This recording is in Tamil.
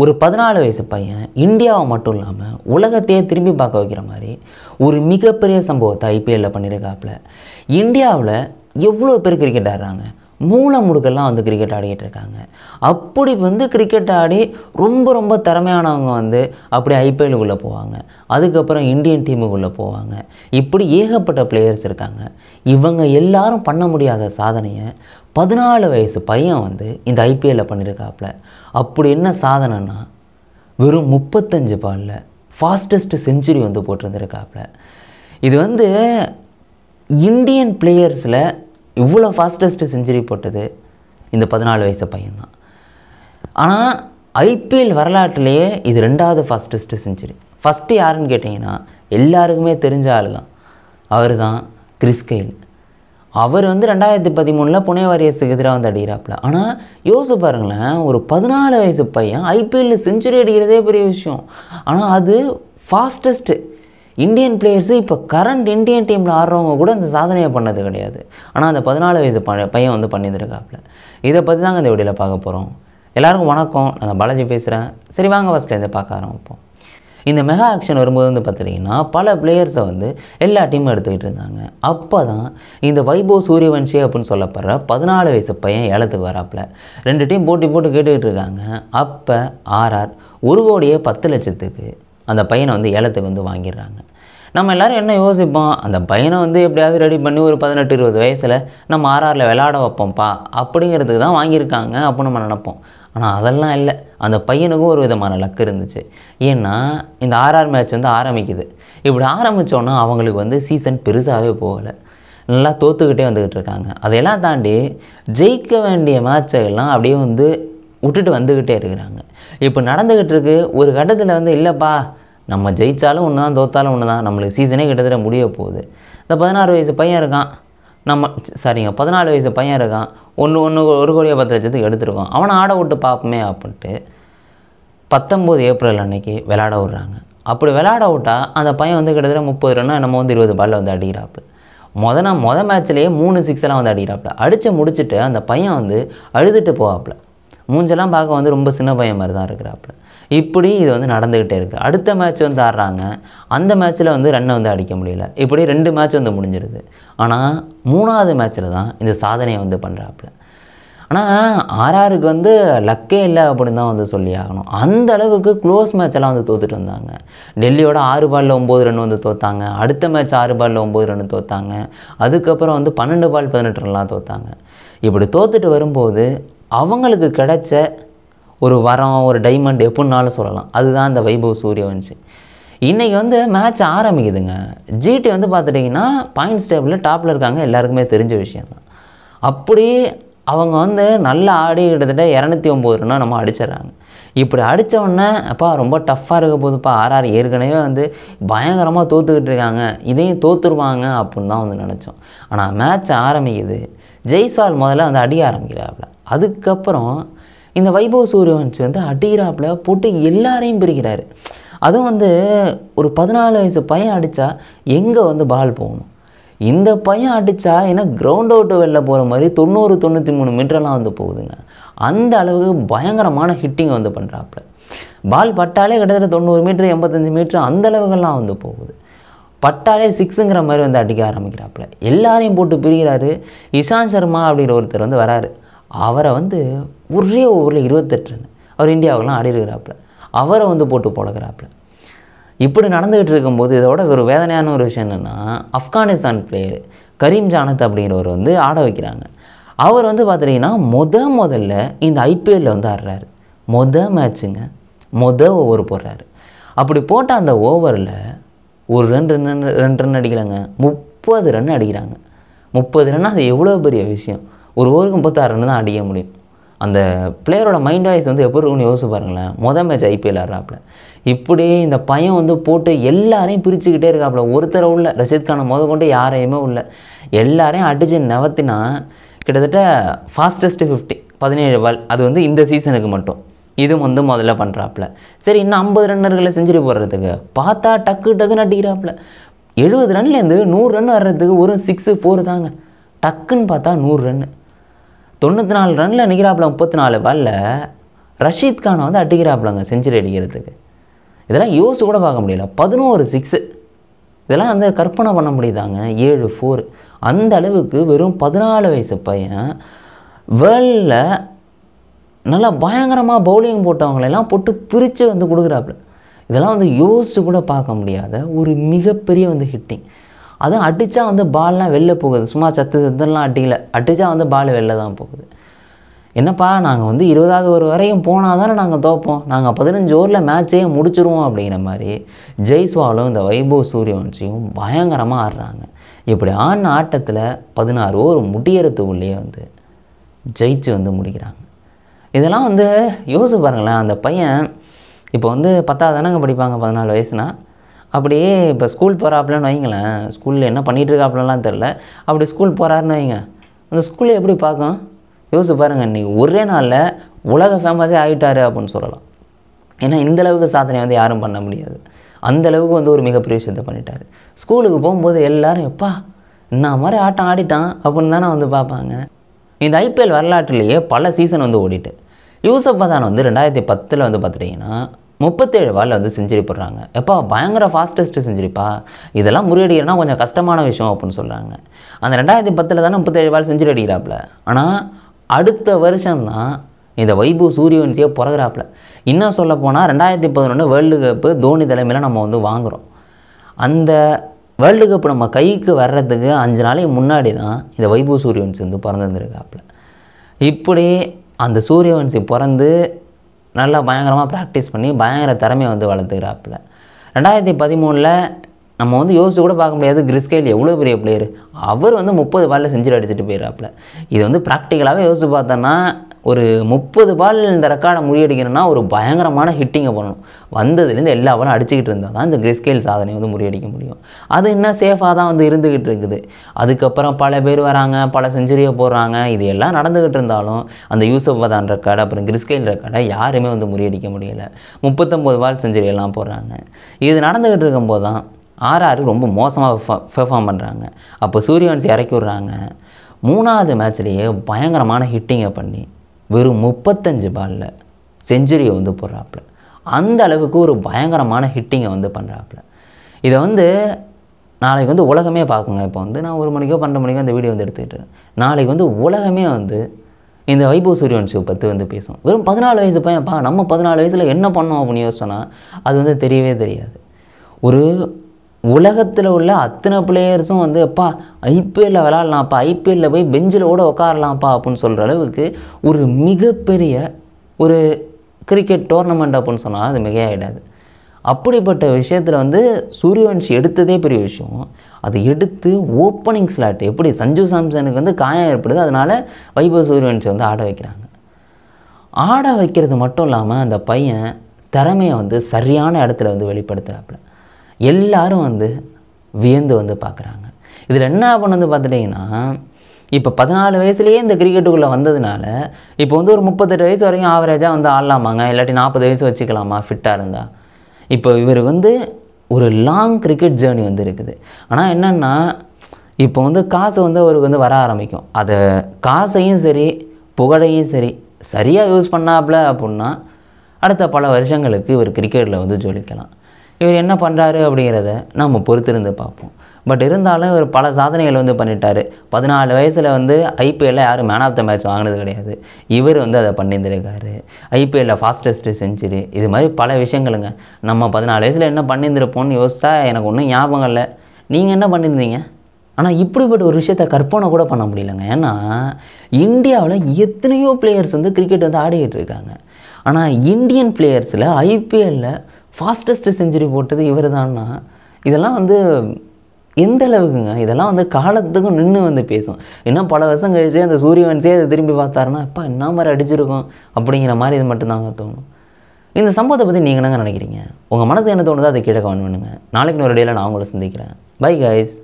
ஒரு 14 வயசு பையன் இந்தியாவை மட்டும் இல்லாமல் உலகத்தையே திரும்பி பார்க்க வைக்கிற மாதிரி ஒரு மிகப்பெரிய சம்பவத்தை ஐபிஎல்லில் பண்ணியிருக்காப்புல. இந்தியாவில் எவ்வளோ பேர் கிரிக்கெட் ஆடுறாங்க, மூளை முடுக்கெல்லாம் வந்து கிரிக்கெட் ஆடிக்கிட்டு இருக்காங்க. அப்படி வந்து கிரிக்கெட் ஆடி ரொம்ப ரொம்ப திறமையானவங்க வந்து அப்படி ஐபிஎல்லுக்குள்ளே போவாங்க, அதுக்கப்புறம் இந்தியன் டீமுக்குள்ளே போவாங்க. இப்படி ஏகப்பட்ட பிளேயர்ஸ் இருக்காங்க. இவங்க எல்லாரும் பண்ண முடியாத சாதனையை 14 வயசு பையன் வந்து இந்த ஐபிஎல்லில் பண்ணியிருக்காப்புல. அப்படி என்ன சாதனைன்னா, வெறும் 35 பாலில் ஃபாஸ்டஸ்ட் செஞ்சுரி வந்து போட்டிருந்துருக்காப்புல. இது வந்து இந்தியன் பிளேயர்ஸில் இவ்வளோ ஃபாஸ்டஸ்ட்டு செஞ்சுரி போட்டது இந்த 14 வயசு பையன்தான். ஆனால் ஐபிஎல் வரலாற்றிலேயே இது 2வது ஃபாஸ்டஸ்ட்டு செஞ்சுரி. ஃபஸ்ட்டு யாருன்னு கேட்டிங்கன்னா எல்லாருக்குமே தெரிஞ்ச ஆள் தான், அவர் தான் கிறிஸ் கெயில். அவர் வந்து 2013 புனே வாரியர்ஸுக்கு எதிராக வந்து அடிக்கிறாப்புல. ஆனால் யோசிச்சு பாருங்களேன், ஒரு 14 வயசு பையன் ஐபிஎல்லில் செஞ்சுரி அடிக்கிறதே பெரிய விஷயம். ஆனால் அது ஃபாஸ்டஸ்ட்டு இந்தியன் பிளேயர்ஸு இப்போ கரண்ட் இந்தியன் டீமில் ஆடுறவங்க கூட இந்த சாதனையை பண்ணது கிடையாது. ஆனால் அந்த 14 வயசு பையன் வந்து பண்ணியிருக்காப்புல. இதை பற்றி தாங்க இந்த வீடியோவில் பார்க்க போகிறோம். எல்லாருக்கும் வணக்கம், நான் பாலாஜி பேசுகிறேன். சரி வாங்க ஃபஸ்ட்லேருந்து பார்க்க ஆரம்பிப்போம். இந்த மெகா ஆக்ஷன் வரும்போது வந்து பார்த்துட்டிங்கன்னா பல பிளேயர்ஸை வந்து எல்லா டீமும் எடுத்துக்கிட்டு இருந்தாங்க. அப்போ தான் இந்த வைபவ் சூரியவன்ஷி அப்படின்னு சொல்லப்படுற 14 வயசு பையன் ஏலத்துக்கு வராப்புல. 2 டீம் போட்டி போட்டு கேட்டுக்கிட்டு இருக்காங்க. அப்போ ஆர்ஆர் 1,10,00,000க்கு அந்த பையனை வந்து ஏலத்துக்கு வந்து வாங்கிடுறாங்க. நம்ம எல்லோரும் என்ன யோசிப்போம், அந்த பையனை வந்து எப்படியாவது ரெடி பண்ணி ஒரு 18-20 வயசில் நம்ம ஆர்ஆரில் விளையாட வைப்போம்ப்பா அப்படிங்கிறதுக்கு தான் வாங்கியிருக்காங்க அப்படின்னு நம்ம நினப்போம். ஆனால் அதெல்லாம் இல்லை, அந்த பையனுக்கும் ஒரு விதமான லக் இருந்துச்சு. ஏன்னா இந்த ஆர்ஆர் மேட்ச் வந்து ஆரம்பிக்குது. இப்படி ஆரம்பித்தோன்னா அவங்களுக்கு வந்து சீசன் பெருசாகவே போகலை, நல்லா தோற்றுக்கிட்டே வந்துக்கிட்டு இருக்காங்க. அதையெல்லாம் தாண்டி ஜெயிக்க வேண்டிய மேட்செல்லாம் அப்படியே வந்து விட்டுட்டு வந்துக்கிட்டே இருக்கிறாங்க. இப்போ நடந்துக்கிட்டு இருக்கு. ஒரு கட்டத்தில் வந்து இல்லைப்பா, நம்ம ஜெயித்தாலும் ஒன்று தான், தோற்றாலும் ஒன்று தான், நம்மளுக்கு சீசனே கிட்டத்தட்ட முடிய போகுது. இந்த 16 வயசு பையன் இருக்கான், 14 வயசு பையன் இருக்கான், 1,10,00,000க்கு எடுத்துருக்கோம், அவனை ஆட விட்டு பார்ப்போமே அப்படின்ட்டு 19 ஏப்ரல் அன்னைக்கு விளையாட விட்றாங்க. அப்படி விளையாட விட்டால் அந்த பையன் வந்து கிட்டத்தட்ட 30 ரன்னா நம்ம வந்து 20 பாலில் வந்து அடிக்கிறாப்புல. மொதல் மேட்ச்லேயே 3 6 வந்து அடிக்கிறாப்புல. அடித்து முடிச்சுட்டு அந்த பையன் வந்து அழுதுட்டு போவாப்புல. மூஞ்செல்லாம் பார்க்க வந்து ரொம்ப சின்ன பையன் மாதிரி தான் இருக்கிறாப்புல. இப்படி இது வந்து நடந்துக்கிட்டே இருக்குது. அடுத்த மேட்ச் வந்து ஆடுறாங்க. அந்த மேட்ச்சில் வந்து ரன்னை வந்து அடிக்க முடியல. இப்படி 2 மேட்ச் வந்து முடிஞ்சிருது. ஆனால் 3வது மேட்ச்சில் தான் இந்த சாதனையை வந்து பண்ணுறாப்புல. ஆனால் ஆர்ஆருக்கு வந்து லக்கே இல்லை அப்படின்னு தான் வந்து சொல்லி ஆகணும். அந்த அளவுக்கு க்ளோஸ் மேட்செல்லாம் வந்து தோற்றுட்டு வந்தாங்க. டெல்லியோட 6 பாலில் 9 ரன் வந்து தோற்றாங்க. அடுத்த மேட்ச் 6 பாலில் 9 ரன் தோற்றாங்க. அதுக்கப்புறம் வந்து 12 பால் 18 ரன்லாம் தோற்றாங்க. இப்படி தோற்றுட்டு வரும்போது அவங்களுக்கு கிடைச்ச ஒரு வரம், ஒரு டைமண்ட் எப்படின்னாலும் சொல்லலாம், அதுதான் இந்த வைபவ் சூரியவன்ஷி. இன்றைக்கி வந்து மேட்ச் ஆரம்பிக்குதுங்க. ஜிடி வந்து பார்த்துட்டிங்கன்னா பாயிண்ட்ஸ் டேபிளில் டாப்பில் இருக்காங்க, எல்லாருக்குமே தெரிஞ்ச விஷயந்தான். அப்படி அவங்க வந்து நல்லா ஆடி கிட்டத்தட்ட 209 ரன்னா நம்ம அடிச்சிடறாங்க. இப்படி அடித்தவுடனே அப்பா ரொம்ப டஃப்பாக இருக்க போதுப்பா, ஆர்ஆர் ஏற்கனவே வந்து பயங்கரமாக தோற்றுக்கிட்டு இருக்காங்க, இதையும் தோற்றுருவாங்க அப்படின்னு தான் வந்து நினச்சோம். ஆனால் மேட்ச் ஆரம்பிக்குது. ஜெய்ஸ்வால் முதல்ல வந்து அடிக்க ஆரம்பிக்கிறாப்புல. அதுக்கப்புறம் இந்த வைபவ் சூரியவன்ஷி வந்து அடிக்கிறாப்புல போட்டு எல்லாரையும் பிரிக்கிறாரு. அதுவும் வந்து ஒரு 14 வயசு பையன் அடித்தா எங்கே வந்து பால் போகணும், இந்த பையன் அடித்தா ஏன்னா கிரவுண்ட் அவுட்டு வெளில போகிற மாதிரி 90-93 மீட்டர்லாம் வந்து போகுதுங்க. அந்த அளவுக்கு பயங்கரமான ஹிட்டிங் வந்து பண்ணுறாப்புல. பால் பட்டாலே கிட்டத்தட்ட 90 மீட்ரு 85 மீட்ரு அந்த அளவுக்கெல்லாம் வந்து போகுது. பட்டாலே 6ங்கிற மாதிரி வந்து அடிக்க ஆரம்பிக்கிறாப்புல. எல்லாரையும் போட்டு பிரிக்கிறாரு. இஷாந்த் சர்மா அப்படிங்கிற ஒருத்தர் வந்து வராரு. அவரை வந்து ஒரே ஓவரில் 28 ரன், அவர் இந்தியாவுக்கெல்லாம் ஆடி இருக்கிறாப்புல. அவரை வந்து போட்டு போடுகிறாப்புல. இப்படி நடந்துக்கிட்டு இருக்கும்போது இதோட ஒரு வேதனையான ஒரு விஷயம் என்னென்னா, ஆப்கானிஸ்தான் பிளேயர் கரீம் ஜானத் அப்படிங்கிறவர் வந்து ஆட வைக்கிறாங்க. அவர் வந்து பார்த்துட்டிங்கன்னா முதல்ல இந்த ஐபிஎல்லில் வந்து ஆடுறாரு. மேட்சுங்க, ஓவர் போடுறாரு. அப்படி போட்ட அந்த ஓவரில் ஒரு 2 ரன் அடிக்கிறாங்க, 30 ரன் அடிக்கிறாங்க. 30 ரன் அது எவ்வளோ பெரிய விஷயம். ஒரு ஓவருக்கு 36 ரன் தான் அடிக்க முடியும். அந்த பிளேயரோட மைண்ட் வாய்ஸ் வந்து எப்படி இருக்குன்னு யோசிச்சு பாருங்களேன். மேட்ச் ஐபிஎல் ஆடுறாப்புல. இப்படி இந்த பையன் வந்து போட்டு எல்லாரையும் பிரிச்சுக்கிட்டே இருக்காப்புல. ஒருத்தரை உள்ள ரஷீத் கானை கொண்டு யாரையுமே உள்ள எல்லாரையும் அடித்து நவத்தினா கிட்டத்தட்ட ஃபாஸ்டஸ்ட்டு 50 17 பால். அது வந்து இந்த சீசனுக்கு மட்டும். இது வந்து முதல்ல பண்ணுறாப்புல. சரி, இன்னும் 50 ரன்னர்களை செஞ்சுரி போடுறதுக்கு பார்த்தா டக்குன்னு அடிக்கிறாப்புல. 70 ரன்லேருந்து 100 ரன் வர்றதுக்கு ஒரு 6 4 தாங்க. டக்குன்னு பார்த்தா 100 ரன்னு, 94 ரனில் நிற்கிறாப்புல. 34 பாலில் ரஷீத் கானை வந்து அடிக்கிறாப்புலங்க செஞ்சுரி அடிக்கிறதுக்கு. இதெல்லாம் யோசிச்சு கூட பார்க்க முடியல. 11 6 இதெல்லாம் வந்து கற்பனை பண்ண முடியுதாங்க. 7 4 அந்த அளவுக்கு வெறும் 14 வயசு பையன் வேர்ல்டில் நல்லா பயங்கரமாக பவுலிங் போட்டவங்களெல்லாம் போட்டு பிரித்து வந்து கொடுக்குறாப்புல. இதெல்லாம் வந்து யோசிச்சு கூட பார்க்க முடியாத ஒரு மிகப்பெரிய வந்து ஹிட்டிங். அதுவும் அடித்தா வந்து பால்லாம் வெளில போகுது. சும்மா சத்தெல்லாம் அடித்தா வந்து பால் வெளில தான் போகுது. என்னப்பா நாங்கள் வந்து 20வது ஓவர் வரையும் போனால் தானே நாங்கள் தோப்போம், நாங்கள் 15 ஓவரில் மேட்சே முடிச்சிருவோம் அப்படிங்கிற மாதிரி ஜெய்ஸ்வாலும் இந்த வைபவ் சூரியவன்சியும் பயங்கரமாக ஆடுறாங்க. இப்படி ஆடின ஆட்டத்தில் 16 ஓவர் முடியறதுக்குள்ளேயே வந்து ஜெயிச்சு வந்து முடிக்கிறாங்க. இதெல்லாம் வந்து யோசிச்சு பாருங்களேன். அந்த பையன் இப்போ வந்து 10வது தானங்க படிப்பாங்க, 14 வயசுனா. அப்படியே இப்போ ஸ்கூல் போகிறாப்புலன்னு வைங்களேன். ஸ்கூலில் என்ன பண்ணிகிட்டு இருக்காப்புலலாம் தெரில. அப்படி ஸ்கூல் போகிறாருன்னு வைங்க, அந்த ஸ்கூலில் எப்படி பார்க்கும் யோசிச்சு பாருங்கள். இன்றைக்கி ஒரே நாளில் உலக ஃபேமஸே ஆகிட்டாரு அப்படின்னு சொல்லலாம். ஏன்னா இந்தளவுக்கு சாதனை வந்து யாரும் பண்ண முடியாது. அந்தளவுக்கு வந்து ஒரு மிகப்பெரிய விஷயத்தை பண்ணிட்டார். ஸ்கூலுக்கு போகும்போது எல்லோரும் எப்பா என்ன மாதிரி ஆட்டம் ஆடிட்டான் அப்படின்னு தானே வந்து பார்ப்பாங்க. இந்த ஐபிஎல் வரலாற்றிலேயே பல சீசன் வந்து ஓடிட்டு யூசப் பதான் வந்து 2010 வந்து பார்த்துட்டிங்கன்னா 37 பாலில் வந்து செஞ்சுரி போடுறாங்க. எப்பா பயங்கர ஃபாஸ்டஸ்ட்டு செஞ்சுரிப்பா, இதெல்லாம் முறியடிக்கிறனா கொஞ்சம் கஷ்டமான விஷயம் அப்படின்னு சொல்கிறாங்க. அந்த 2010 தானே 37 பால் செஞ்சுரி அடிக்கிறாப்புல. ஆனால் அடுத்த வருஷம்தான் இந்த வைபவ் சூரியவன்சியை பிறகுறாப்புல. இன்னும் சொல்ல போனால் 2011 வேர்ல்டு கப்பு தோனி தலைமையில் நம்ம வந்து வாங்குகிறோம். அந்த வேர்ல்டு கப் நம்ம கைக்கு வர்றதுக்கு 5 நாளைக்கு முன்னாடி தான் இந்த வைபவ் சூரியவன்சி வந்து பிறந்திருந்திருக்காப்புல. இப்படி அந்த சூரியவன்சி பிறந்து நல்லா பயங்கரமாக ப்ராக்டிஸ் பண்ணி பயங்கர திறமையை வந்து வளர்த்துக்கிறாப்புல. 2013 நம்ம வந்து யோசிச்சு கூட பார்க்க முடியாது. கிறிஸ் கெய்ல் எவ்வளோ பெரிய பிளேயர், அவர் வந்து 30 பாலில் செஞ்சுரி அடிச்சுட்டு போயிடறாப்புல. இது வந்து ப்ராக்டிக்கலாகவே யோசிச்சு பார்த்தோன்னா ஒரு 30 பால் இந்த ரெக்கார்டை முறியடிக்கணும்னா ஒரு பயங்கரமான ஹிட்டிங்கை பண்ணணும். வந்ததுலேருந்து எல்லா பாலும் அடிச்சுக்கிட்டு இருந்தால் தான் இந்த கிறிஸ் கெய்ல் சாதனை வந்து முறியடிக்க முடியும். அது இன்னும் சேஃபாக தான் வந்து இருந்துக்கிட்டு இருக்குது. அதுக்கப்புறம் பல பேர் வராங்க, பல செஞ்சுரியை போடுறாங்க. இது எல்லாம் நடந்துக்கிட்டு இருந்தாலும் அந்த யூசப் பதான் ரெக்கார்டு அப்புறம் கிறிஸ் கெய்ல் ரெக்கார்டை யாருமே வந்து முறியடிக்க முடியலை. 39 பால் செஞ்சுரி எல்லாம் போடுறாங்க. இது நடந்துக்கிட்டு இருக்கும்போது தான் RR ரொம்ப மோசமாக பெர்ஃபார்ம் பண்ணுறாங்க. அப்போ சூரியவன்சி இறக்கி விட்றாங்க. 3வது மேட்ச்லேயே பயங்கரமான ஹிட்டிங்கை பண்ணி வெறும் 35 பாலில் செஞ்சுரியை வந்து போடுறாப்புல. அந்த அளவுக்கு ஒரு பயங்கரமான ஹிட்டிங்கை வந்து பண்ணுறாப்புல. இதை வந்து நாளைக்கு வந்து உலகமே பார்க்குங்க. இப்போ வந்து நான் 1 மணிக்கோ 12 மணிக்கோ இந்த வீடியோ வந்து எடுத்துக்கிட்டு நாளைக்கு வந்து உலகமே வந்து இந்த வைபவ் சூரியவன்சியை பற்றி வந்து பேசும். வெறும் 14 வயசு பையன்ப்பா, நம்ம 14 வயசில் என்ன பண்ணோம் அப்படின்னு யோசிச்சோன்னா அது வந்து தெரியவே தெரியாது. ஒரு உலகத்தில் உள்ள அத்தனை பிளேயர்ஸும் வந்து எப்பா ஐபிஎல்லில் விளாட்லாம்ப்பா, ஐபிஎல்லில் போய் பெஞ்சில் கூட உட்காரலாம்ப்பா அப்படின்னு சொல்கிற அளவுக்கு ஒரு மிகப்பெரிய ஒரு கிரிக்கெட் டோர்னமெண்ட் அப்படின்னு சொன்னால் அது மிகையாகிடாது. அப்படிப்பட்ட விஷயத்தில் வந்து சூரியவன்சி எடுத்ததே பெரிய விஷயம். அதை எடுத்து ஓப்பனிங் ஸ்லாட் எப்படி சஞ்சு சாம்சனுக்கு வந்து காயம் ஏற்படுது, அதனால் வைபவ் சூரியவன்சி வந்து ஆட வைக்கிறாங்க. ஆட வைக்கிறது மட்டும் இல்லாமல் அந்த பையன் திறமையை வந்து சரியான இடத்துல வந்து வெளிப்படுத்துகிறாப்புல. எல்லாரும் வந்து வியந்து வந்து பார்க்குறாங்க. இதில் என்ன பண்ணு பார்த்துட்டிங்கன்னா இப்போ 14 வயசுலேயே இந்த கிரிக்கெட்டுக்குள்ளே வந்ததுனால இப்போ வந்து ஒரு 38 வயசு வரைக்கும் ஆவரேஜாக வந்து ஆடலாமாங்க, இல்லாட்டி 40 வயசு வச்சுக்கலாமா ஃபிட்டாக இருந்தால். இப்போ இவர் வந்து ஒரு லாங் கிரிக்கெட் ஜேர்னி வந்து இருக்குது. ஆனால் என்னென்னா இப்போ வந்து காசு வந்து அவருக்கு வந்து வர ஆரம்பிக்கும். அதை காசையும் சரி புகழையும் சரி சரியாக யூஸ் பண்ணாப்புல அப்படின்னா அடுத்த பல வருஷங்களுக்கு இவர் கிரிக்கெட்டில் வந்து ஜொலிக்கலாம். இவர் என்ன பண்ணுறாரு அப்படிங்கிறத நம்ம பொறுத்திருந்து பார்ப்போம். பட் இருந்தாலும் இவர் பல சாதனைகள் வந்து பண்ணிட்டார். 14 வயசில் வந்து ஐபிஎல்லில் யாரும் மேன் ஆஃப் த மேட்ச் வாங்கினது கிடையாது. இவர் வந்து அதை பண்ணியிருந்திருக்காரு. ஐபிஎல்லில் ஃபாஸ்டஸ்ட்டு செஞ்சுரி, இது மாதிரி பல விஷயங்களுங்க. நம்ம 14 வயசில் என்ன பண்ணியிருந்திருப்போம்னு யோசிச்சா எனக்கு ஒன்றும் ஞாபகம் இல்லை. நீங்கள் என்ன பண்ணியிருந்தீங்க? ஆனால் இப்படிப்பட்ட ஒரு விஷயத்தை கற்பனை கூட பண்ண முடியலங்க. ஏன்னா இந்தியாவில் எத்தனையோ பிளேயர்ஸ் வந்து கிரிக்கெட் வந்து ஆடிக்கிட்டு இருக்காங்க. ஆனால் இந்தியன் பிளேயர்ஸில் ஐபிஎல்லில் ஃபாஸ்டஸ்ட்டு செஞ்சுரி போட்டது இவர் தான்னா இதெல்லாம் வந்து எந்த அளவுக்குங்க? இதெல்லாம் வந்து காலத்துக்கும் நின்று வந்து பேசும். இன்னும் பல வருஷம் கழிச்சு அந்த சூரியவன்சியே அதை திரும்பி பார்த்தாருன்னா எப்பா என்ன மாதிரி அடிச்சிருக்கோம் அப்படிங்கிற மாதிரி இது மட்டும்தாங்க தோணும். இந்த சம்பவத்தை பற்றி நீங்கள் என்னங்க நினைக்கிறீங்க? உங்கள் மனசு என்ன தோணுதோ அதை கீழே கமெண்ட் பண்ணுங்கள். நாளைக்கு ஒரு டேயில் நான் உங்களை சந்திக்கிறேன். Bye guys.